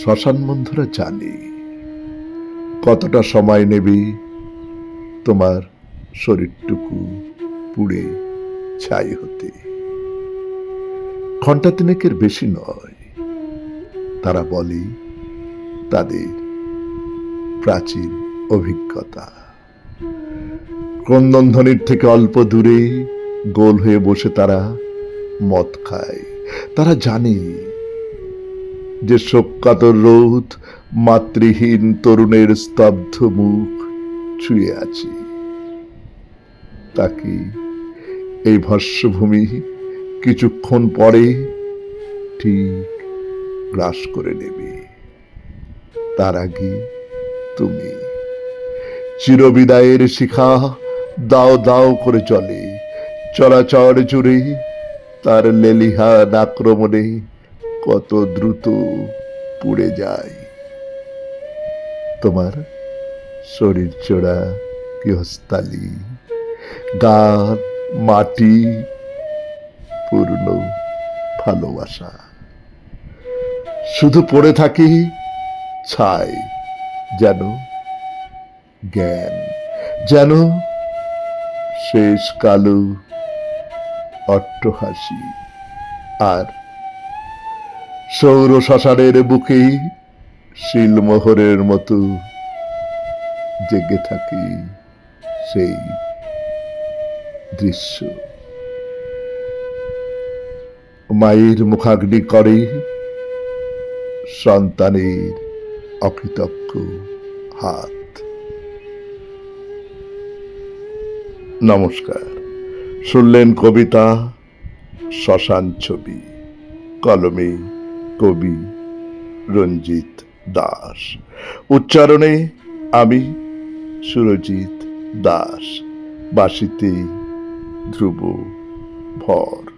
শ্মশান বন্ধুরা জানে কতটা সময় নেবে তোমার শরীরটুকু পুড়ে ছাই হতে। ঘন্টা তিনেকের বেশি নয়। তারা বলে তাদের প্রাচীন অভিজ্ঞতা। ক্রন্দনধ্বনির থেকে অল্প দূরে গোল হয়ে বসে তারা মদ খায়। তারা জানে যে শোককাতর রোদ মাতৃহীন তরুণের স্তব্ধ মুখ ছুঁয়ে আছে। তাকে এই ভস্মভূমি কিছুক্ষণ পরে ঠিক গ্রাস করে নেবে। তার আগে তুমি চিরবিদায়ের শিখা দাও দাও করে চলে চলাচল জুড়ে। তার লেলিহান আক্রমণে কত দ্রুত পুড়ে যায় তোমার শরীর চোরা গৃহস্থালী, গান, মাটি, পূর্ণ ভালোবাসা। শুধু পড়ে থাকি ছাই, যেন জ্ঞান, যেন শেষ কালো অট্টহাসি। আর সৌর শ্মশানের বুকে শিলমোহরের মতো জেগে থাকি সেই দৃশ্য। মায়ের মুখাগ্নি করে সন্তানের অকৃতজ্ঞ হাত। নমস্কার, শুনলেন কবিতা শ্মশান ছবি, কলমে কবি রঞ্জিত দাস, উচ্চারণে আমি সুরজিৎ দাস, বাঁশিতে ধ্রুব ভর।